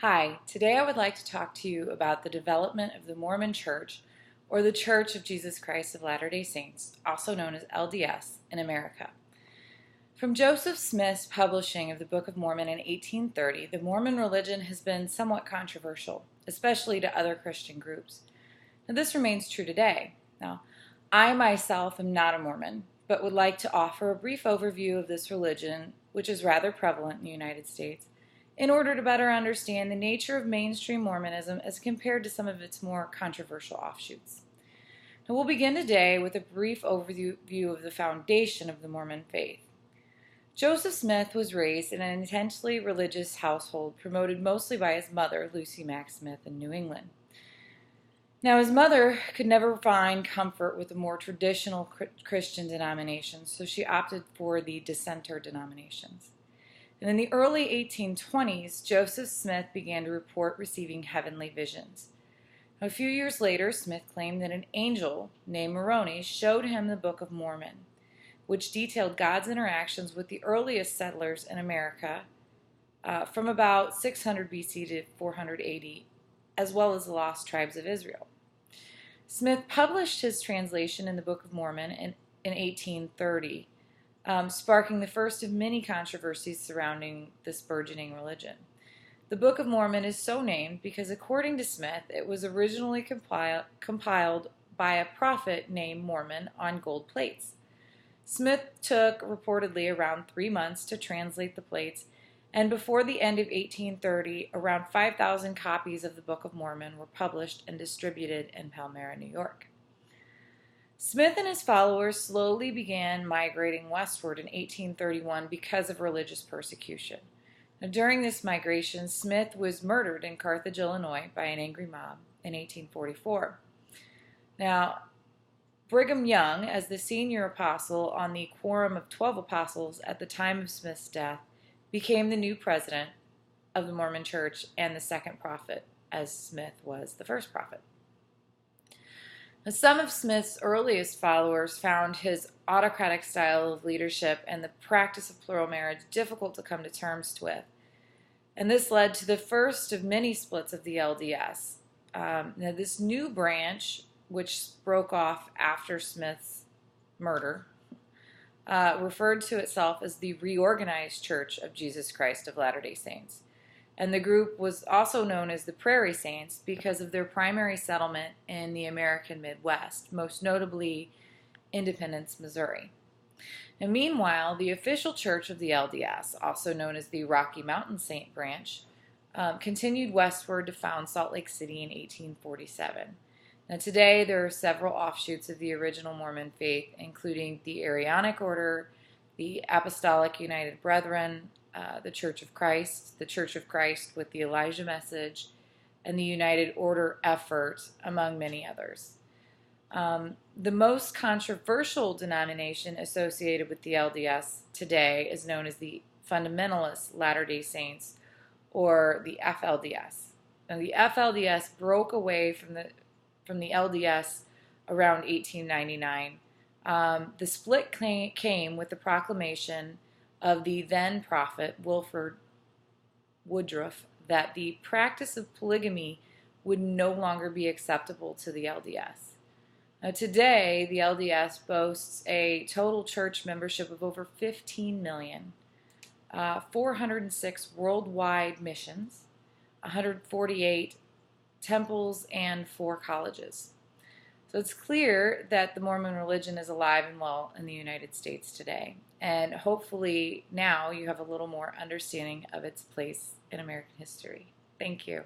Hi, today I would like to talk to you about the development of the Mormon Church, or the Church of Jesus Christ of Latter-day Saints, also known as LDS, in America. From Joseph Smith's publishing of the Book of Mormon in 1830, the Mormon religion has been somewhat controversial, especially to other Christian groups. Now, this remains true today. Now, I myself am not a Mormon, but would like to offer a brief overview of this religion, which is rather prevalent in the United States, in order to better understand the nature of mainstream Mormonism as compared to some of its more controversial offshoots. Now, we'll begin today with a brief overview of the foundation of the Mormon faith. Joseph Smith was raised in an intensely religious household promoted mostly by his mother, Lucy Mack Smith, in New England. Now, his mother could never find comfort with the more traditional Christian denominations, so she opted for the dissenter denominations. And in the early 1820s, Joseph Smith began to report receiving heavenly visions. A few years later, Smith claimed that an angel named Moroni showed him the Book of Mormon, which detailed God's interactions with the earliest settlers in America from about 600 BC to 400 AD, as well as the lost tribes of Israel. Smith published his translation in the Book of Mormon in 1830, sparking the first of many controversies surrounding this burgeoning religion. The Book of Mormon is so named because, according to Smith, it was originally compiled by a prophet named Mormon on gold plates. Smith took reportedly around 3 months to translate the plates, and before the end of 1830, around 5,000 copies of the Book of Mormon were published and distributed in Palmyra, New York. Smith and his followers slowly began migrating westward in 1831 because of religious persecution. Now, during this migration, Smith was murdered in Carthage, Illinois, by an angry mob in 1844. Now, Brigham Young, as the senior apostle on the Quorum of 12 Apostles at the time of Smith's death, became the new president of the Mormon Church and the second prophet, as Smith was the first prophet. Now, some of Smith's earliest followers found his autocratic style of leadership and the practice of plural marriage difficult to come to terms with, and this led to the first of many splits of the LDS. Now, this new branch, which broke off after Smith's murder, referred to itself as the Reorganized Church of Jesus Christ of Latter-day Saints. And the group was also known as the Prairie Saints because of their primary settlement in the American Midwest, most notably Independence, Missouri. And meanwhile, the official church of the LDS, also known as the Rocky Mountain Saint Branch, continued westward to found Salt Lake City in 1847. Now, today, there are several offshoots of the original Mormon faith, including the Aaronic Order, the Apostolic United Brethren, the Church of Christ with the Elijah Message, and the United Order Effort, among many others. The most controversial denomination associated with the LDS today is known as the Fundamentalist Latter-day Saints, or the FLDS. Now, the FLDS broke away from the LDS around 1899. The split came with the proclamation of the then prophet Wilford Woodruff that the practice of polygamy would no longer be acceptable to the LDS. Now, today, the LDS boasts a total church membership of over 15 million, 406 worldwide missions, 148 temples, and 4 colleges. So it's clear that the Mormon religion is alive and well in the United States today, and hopefully now you have a little more understanding of its place in American history. Thank you.